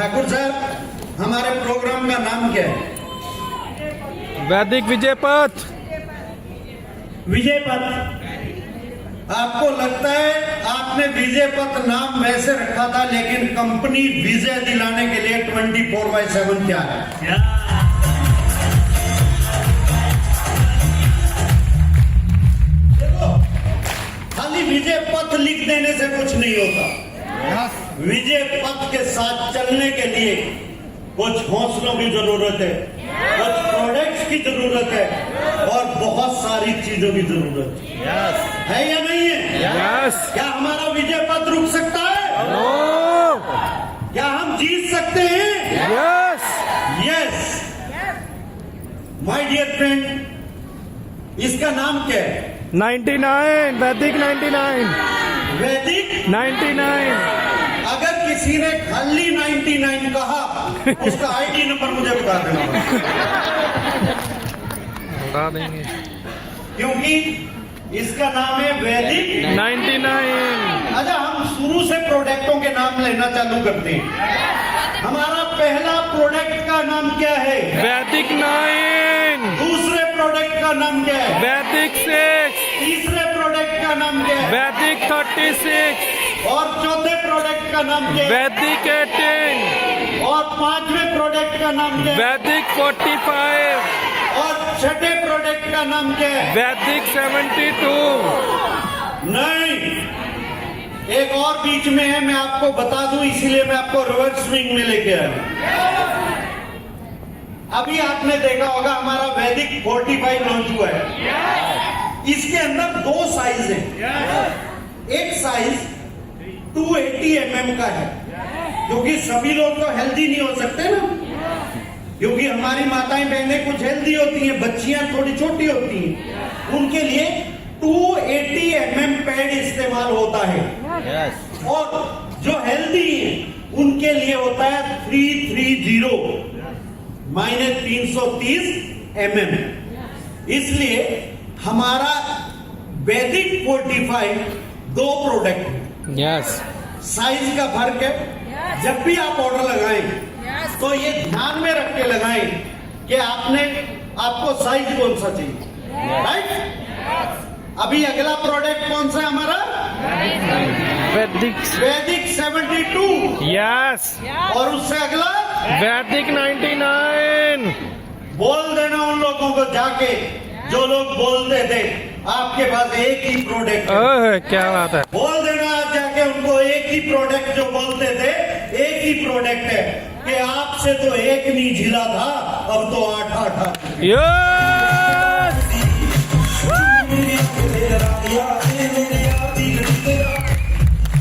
ठाकुर साहब, हमारे प्रोग्राम का नाम क्या है? वैदिक विजय पथ। विजय पथ। आपको लगता है आपने विजय पथ नाम वैसे रखा था, लेकिन कंपनी विजय दिलाने के लिए 24/7 क्या है? देखो, खाली विजय पथ लिख देने से कुछ नहीं होता। विजय पथ के साथ चलने के लिए कुछ हौसलों की जरूरत है, कुछ प्रोडक्ट्स की जरूरत है और बहुत सारी चीजों की जरूरत है या नहीं है? क्या हमारा विजय पथ रुक सकता है? क्या हम जीत सकते हैं? यस। माय डियर फ्रेंड, इसका नाम क्या है? 99 वैदिक 99। वैदिक 99। अगर किसी ने खाली 99 कहा, उसका आईडी नंबर मुझे बता देना, बता देंगे, क्योंकि इसका नाम है वैदिक 99। अच्छा, हम शुरू से प्रोडक्टों के नाम लेना चालू करते हैं। हमारा पहला प्रोडक्ट का नाम क्या है? वैदिक 9। दूसरे प्रोडक्ट का नाम क्या है? वैदिक 6। तीसरे प्रोडक्ट का नाम क्या है? वैदिक 36। और चौथे प्रोडक्ट का नाम क्या है? वैदिक 18। और पांचवें प्रोडक्ट का नाम क्या है? वैदिक 45। और छठे प्रोडक्ट का नाम क्या है? वैदिक 72। नहीं, एक और बीच में है, मैं आपको बता दूं, इसीलिए मैं आपको रिवर्स स्विंग में लेके आया। अभी आपने देखा होगा हमारा वैदिक 45 लॉन्च हुआ है। इसके अंदर दो साइज है। एक साइज 280 mm का है, क्योंकि सभी लोग तो हेल्दी नहीं हो सकते ना, क्योंकि हमारी माताएं बहनें कुछ हेल्दी होती हैं, बच्चियां थोड़ी छोटी होती हैं, उनके लिए 280 mm पैड इस्तेमाल होता है। और जो हेल्दी है उनके लिए होता है 330 -330 mm। इसलिए हमारा वैदिक 45 दो प्रोडक्ट है। साइज का फर्क है। जब भी आप ऑर्डर लगाएं तो ये ध्यान में रख के लगाएं कि आपको साइज कौन सा चाहिए, राइट? अभी अगला प्रोडक्ट कौन सा है हमारा? वैदिक 72। और उससे अगला वैदिक 99। बोल देना उन लोगों को जाके जो लोग बोलते थे आपके पास एक ही प्रोडक्ट है। क्या बात है। बोल देना आज जाके उनको, एक ही प्रोडक्ट जो बोलते थे, एक ही प्रोडक्ट है कि आपसे तो एक नहीं झिला था, अब तो 8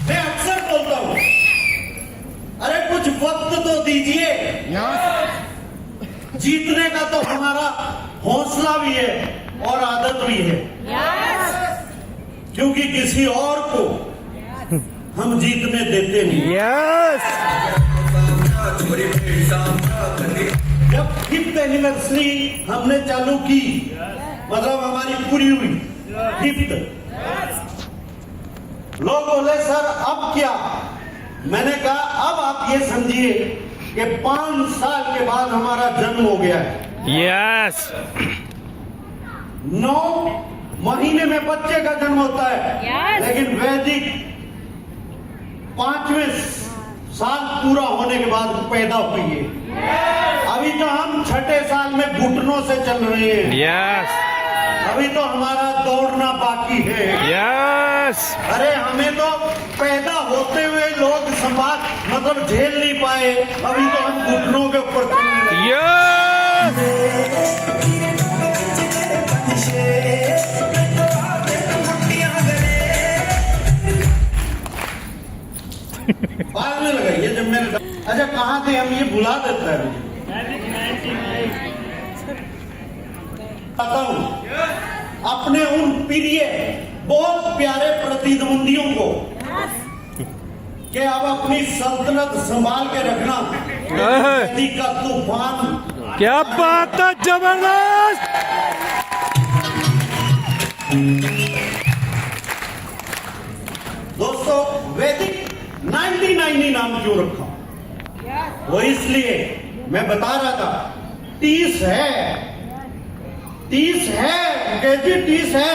मैं अक्सर बोलता हूँ, अरे कुछ वक्त तो दीजिए। जीतने का तो हमारा हौसला भी है और आदत भी है, क्योंकि किसी और को हम जीतने देते नहीं। जब 5th एनिवर्सरी हमने चालू की, मतलब हमारी पूरी हुई 5th, लोग बोले सर अब क्या? मैंने कहा अब आप ये समझिए कि 5 साल के बाद हमारा जन्म हो गया है। 9 महीने में बच्चे का जन्म होता है, लेकिन वैदिक 5वें साल पूरा होने के बाद पैदा हुई है। अभी तो हम 6ठे साल में घुटनों से चल रहे हैं। अभी तो हमारा दौड़ना बाकी है। अरे हमें तो पैदा होते हुए लोग मतलब झेल नहीं पाए, अभी तो हम घुटनों के ऊपर चल रहे हैं। बाद में लगाइए जब मैंने, अच्छा कहाँ थे हम, ये भुला देता है मुझे। पता हूं अपने उन प्रिय बहुत प्यारे प्रतिद्वंदियों को कि अब अपनी सल्तनत संभाल के रखना। वैदिक का तूफान, क्या बात है, जबरदस्त। दोस्तों वैदिक 99 नाम क्यों रखा? वो इसलिए मैं बता रहा था 30 है, 30 है, मुकेश जी 30 है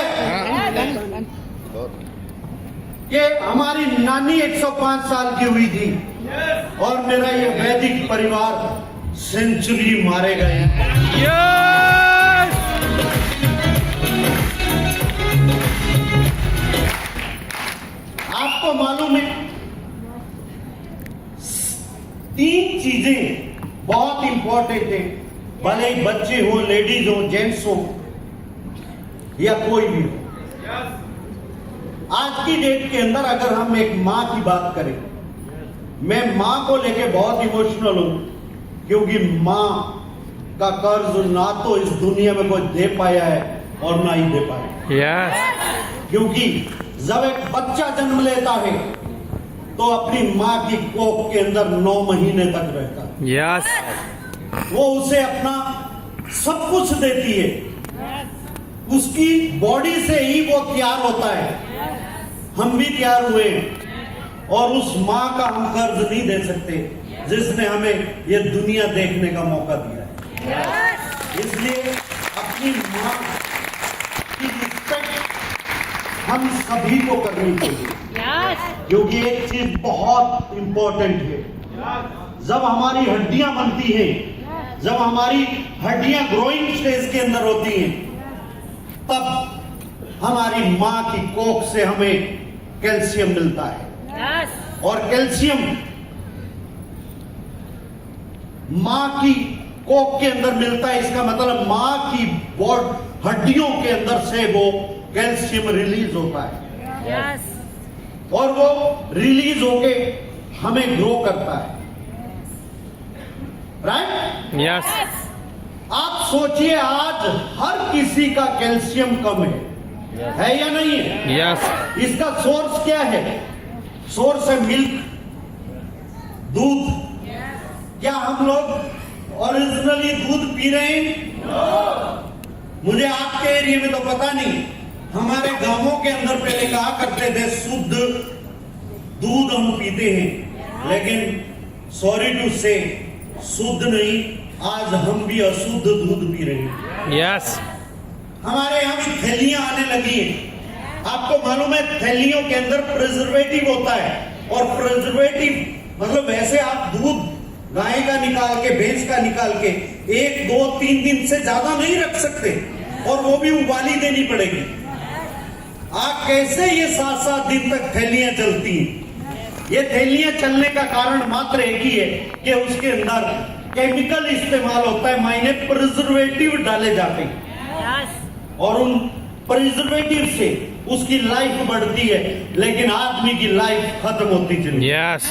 कि हमारी नानी 105 साल की हुई थी और मेरा ये वैदिक परिवार सेंचुरी मारे गए। यस आपको मालूम है 3 चीजें बहुत इंपॉर्टेंट है, भले ही बच्चे हो, लेडीज हो, जेंट्स हो या कोई भी हो। आज की डेट के अंदर अगर हम एक मां की बात करें, मैं मां को लेके बहुत इमोशनल हूं क्योंकि मां का कर्ज ना तो इस दुनिया में कोई दे पाया है और ना ही दे पाया। यस क्योंकि जब एक बच्चा जन्म लेता है तो अपनी मां की कोख के अंदर 9 महीने तक रहता है। यस वो उसे अपना सब कुछ देती है, उसकी बॉडी से ही वो तैयार होता है। हम भी तैयार हुए और उस मां का हम कर्ज नहीं दे सकते जिसने हमें ये दुनिया देखने का मौका दिया है। इसलिए अपनी मां की रिस्पेक्ट हम सभी को करनी चाहिए क्योंकि एक चीज बहुत इंपॉर्टेंट है, जब हमारी हड्डियां बनती हैं, जब हमारी हड्डियां ग्रोइंग स्टेज के अंदर होती हैं, तब हमारी मां की कोख से हमें कैल्शियम मिलता है और कैल्शियम मां की कोख के अंदर मिलता है। इसका मतलब मां की हड्डियों के अंदर से वो कैल्शियम रिलीज होता है और वो रिलीज होके हमें ग्रो करता है। राइट? यस आप सोचिए आज हर किसी का कैल्शियम कम है या नहीं है? यस इसका सोर्स क्या है? सोर्स है मिल्क, दूध। क्या हम लोग ओरिजिनली दूध पी रहे हैं? मुझे आपके एरिया में तो पता नहीं, हमारे गांवों के अंदर पहले कहा करते थे शुद्ध दूध हम पीते हैं, लेकिन सॉरी टू से शुद्ध नहीं, आज हम भी अशुद्ध दूध पी रहे हैं। यस हमारे यहाँ भी थैलियां आने लगी हैं। आपको मालूम है थैलियों के अंदर प्रिजर्वेटिव होता है और प्रिजर्वेटिव मतलब वैसे आप दूध गाय का निकाल के, भैंस का निकाल के 1, 2, 3 दिन से ज्यादा नहीं रख सकते और वो भी उबाली देनी पड़ेगी। आप कैसे ये 7-7 दिन तक थैलियां चलती हैं? ये थैलियां चलने का कारण मात्र एक ही है कि उसके अंदर केमिकल इस्तेमाल होता है, मायने प्रिजर्वेटिव डाले जाते हैं और उन प्रिजर्वेटिव से उसकी लाइफ बढ़ती है, लेकिन आदमी की लाइफ खत्म होती चली। यस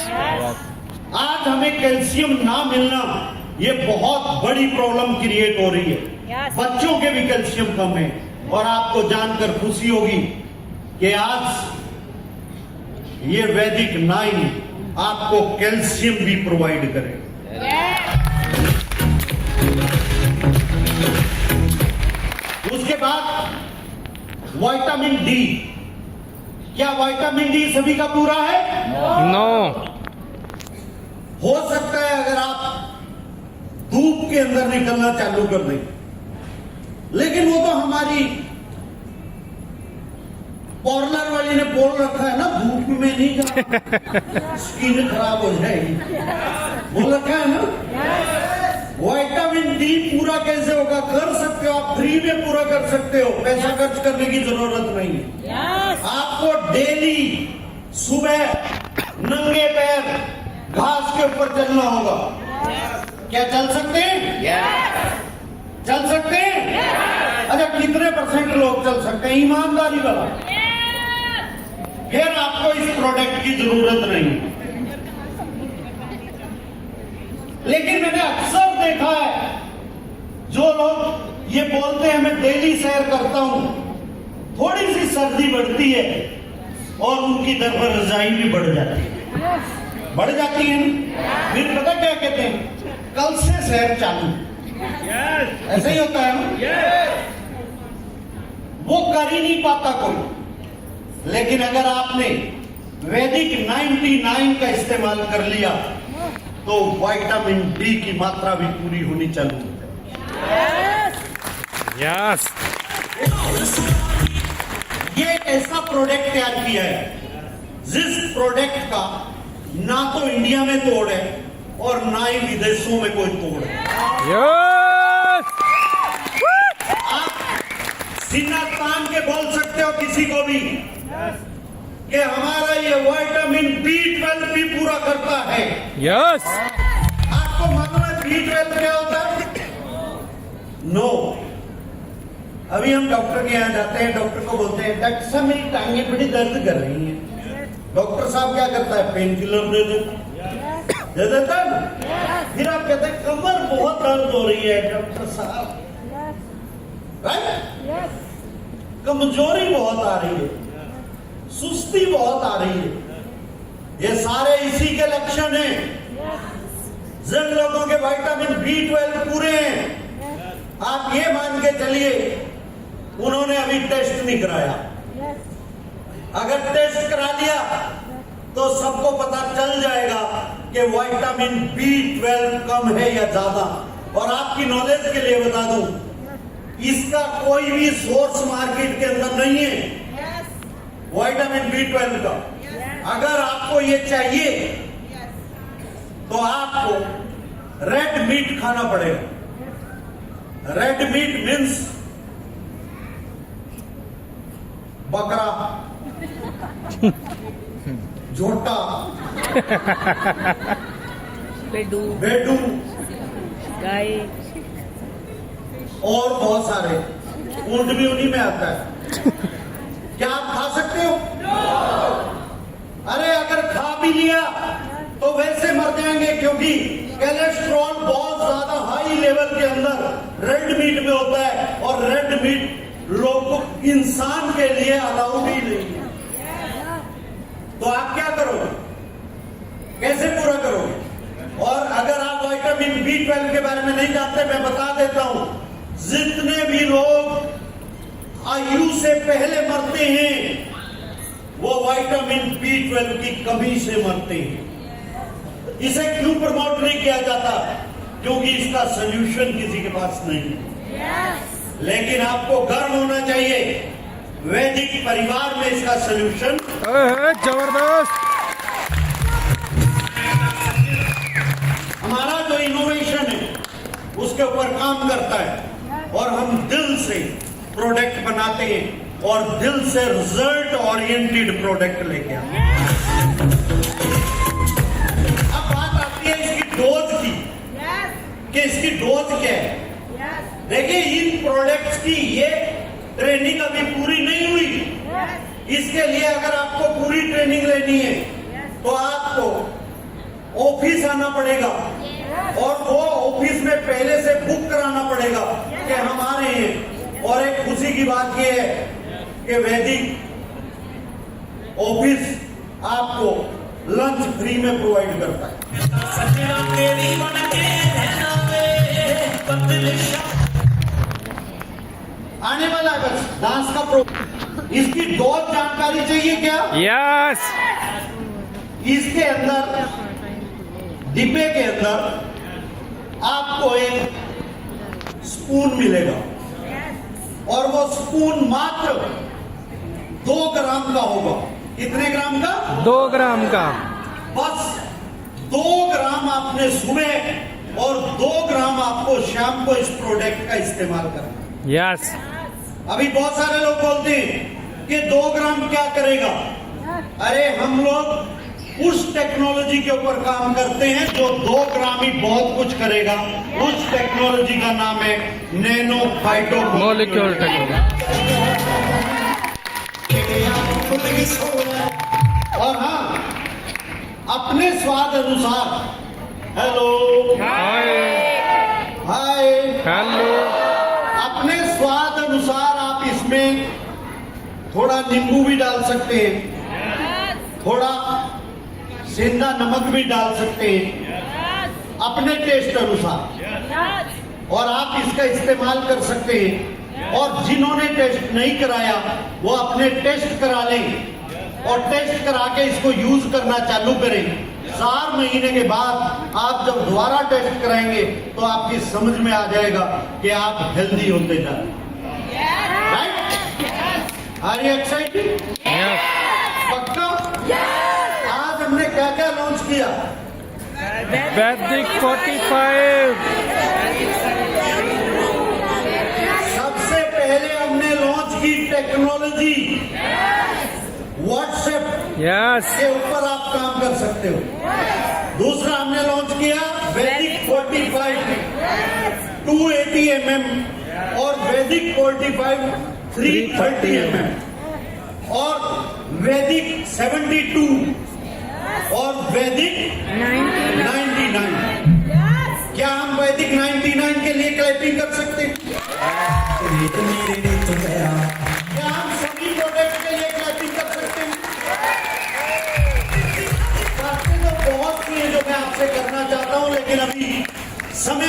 आज हमें कैल्शियम ना मिलना ये बहुत बड़ी प्रॉब्लम क्रिएट हो रही है। बच्चों के भी कैल्शियम कम है और आपको जानकर खुशी होगी कि आज ये वैदिक 9 आपको कैल्शियम भी प्रोवाइड करे। उसके बाद विटामिन डी। क्या विटामिन डी सभी का पूरा है? नो हो सकता है अगर आप धूप के अंदर निकलना चालू कर दें, लेकिन वो तो हमारी पार्लर वाली ने बोल रखा है ना, धूप में नहीं जाना, स्किन खराब हो जाएगी, बोल रखा है ना। विटामिन डी पूरा कैसे होगा? कर सकते हो आप, फ्री में पूरा कर सकते हो, पैसा खर्च करने की जरूरत नहीं है। आपको डेली सुबह नंगे पैर घास के ऊपर चलना होगा। क्या चल सकते हैं? चल सकते हैं? अच्छा, कितने % लोग चल सकते हैं ईमानदारी वाला? फिर आपको इस प्रोडक्ट की जरूरत नहीं। लेकिन मैंने अक्सर देखा है जो लोग ये बोलते हैं मैं डेली सैर करता हूं, थोड़ी सी सर्दी बढ़ती है और उनकी दर पर रजाई भी बढ़ जाती है फिर पता क्या कहते हैं? कल से सैर चालू। ऐसा ही होता है ना? वो कर ही नहीं पाता कोई। लेकिन अगर आपने वैदिक 99 का इस्तेमाल कर लिया तो विटामिन डी की मात्रा भी पूरी होनी चालू है। यस ये एक ऐसा प्रोडक्ट तैयार किया है जिस प्रोडक्ट का ना तो इंडिया में तोड़ है और ना ही विदेशों में कोई तोड़ है। यस आप सीना तान के बोल सकते हो किसी को भी कि हमारा ये विटामिन B12 भी पूरा करता है। यस आपको मालूम है B12 क्या होता है? नो। अभी हम डॉक्टर के यहाँ जाते हैं, डॉक्टर को बोलते हैं डॉक्टर साहब मेरी टांगें बड़ी दर्द कर रही हैं। डॉक्टर साहब क्या करता है? पेन किलर दे देता है ना। फिर आप कहते हैं कमर बहुत दर्द हो रही है डॉक्टर साहब, राइट? कमजोरी बहुत आ रही है, सुस्ती बहुत आ रही है। ये सारे इसी के लक्षण हैं। जिन लोगों के विटामिन B12 पूरे हैं, आप ये मान के चलिए उन्होंने अभी टेस्ट नहीं कराया। अगर टेस्ट करा लिया तो सबको पता चल जाएगा कि विटामिन B12 कम है या ज्यादा। और आपकी नॉलेज के लिए बता दूं, इसका कोई भी सोर्स मार्केट के अंदर नहीं है विटामिन B12 का। अगर आपको ये चाहिए तो आपको रेड मीट खाना पड़ेगा। रेड मीट मीन्स बकरा, झोटा, बेडू बेडू गाय और बहुत सारे, ऊंट भी उन्हीं में आता है। क्या आप खा सकते हो? अरे अगर खा भी लिया तो वैसे मर जाएंगे, क्योंकि कोलेस्ट्रॉल बहुत ज्यादा हाई लेवल के अंदर रेड मीट में होता है और रेड मीट लोगों इंसान के लिए अलाउड ही नहीं है। तो आप क्या करोगे? कैसे पूरा करोगे? और अगर आप विटामिन B12 के बारे में नहीं जानते, मैं बता देता हूं, जितने भी लोग आयु से पहले मरते हैं वो विटामिन B12 की कमी से मरते हैं। इसे क्यों प्रमोट नहीं किया जाता? क्योंकि इसका सॉल्यूशन किसी के पास नहीं है। लेकिन आपको गर्व होना चाहिए, वैदिक परिवार में इसका सॉल्यूशन जबरदस्त। हमारा जो इनोवेशन है उसके ऊपर काम करता है और हम दिल से प्रोडक्ट बनाते हैं और दिल से रिजल्ट ओरिएंटेड प्रोडक्ट लेके आते हैं। अब बात आती है इसकी डोज की, कि इसकी डोज क्या है। देखिए, इन प्रोडक्ट्स की ये ट्रेनिंग अभी पूरी नहीं हुई। इसके लिए अगर आपको पूरी ट्रेनिंग लेनी है तो आपको ऑफिस आना पड़ेगा और वो ऑफिस में पहले से बुक कराना पड़ेगा कि हम आ रहे हैं। और एक खुशी की बात यह है कि वैदिक ऑफिस आपको लंच फ्री में प्रोवाइड करता है। आने वाला अगस्त डांस का प्रोग्राम, इसकी डोज जानकारी चाहिए क्या? यस इसके अंदर डिब्बे के अंदर आपको एक स्पून मिलेगा और वो स्पून मात्र 2 ग्राम का होगा। कितने ग्राम का? 2 ग्राम का। बस 2 ग्राम आपने सुबह और 2 ग्राम आपको शाम को इस प्रोडक्ट का इस्तेमाल करना। यस अभी बहुत सारे लोग बोलते हैं कि 2 ग्राम क्या करेगा। अरे हम लोग उस टेक्नोलॉजी के ऊपर काम करते हैं जो 2 ग्राम ही बहुत कुछ करेगा। उस टेक्नोलॉजी का नाम है नैनो फाइटो मॉलिक्यूल टेक्नोलॉजी। और हाँ, अपने स्वाद अनुसार, हेलो हाय हाय, हेलो, अपने स्वाद अनुसार आप इसमें थोड़ा नींबू भी डाल सकते हैं, थोड़ा सेंधा नमक भी डाल सकते हैं अपने टेस्ट अनुसार। और आप इसका इस्तेमाल कर सकते हैं। और जिन्होंने टेस्ट नहीं कराया वो अपने टेस्ट करा लें और टेस्ट करा के इसको यूज करना चालू करें। 4 महीने के बाद आप जब दोबारा टेस्ट कराएंगे तो आपकी समझ में आ जाएगा कि आप हेल्दी होते जा रहे हैं। राइट? Are you excited? पक्का? आज हमने क्या क्या लॉन्च किया? वैदिक 45। सबसे पहले हमने लॉन्च की टेक्नोलॉजी। WhatsApp yes. के ऊपर आप काम कर सकते हो। दूसरा हमने लॉन्च किया वैदिक 45 280 mm और वैदिक 45 330 mm और वैदिक 72 और वैदिक 99। क्या हम वैदिक 99 के लिए क्लैपिंग कर सकते हैं? क्या हम सभी प्रोडक्ट के लिए क्लैपिंग कर सकते हैं? बातें तो बहुत सी हैं जो मैं आपसे करना चाहता हूं, लेकिन अभी समय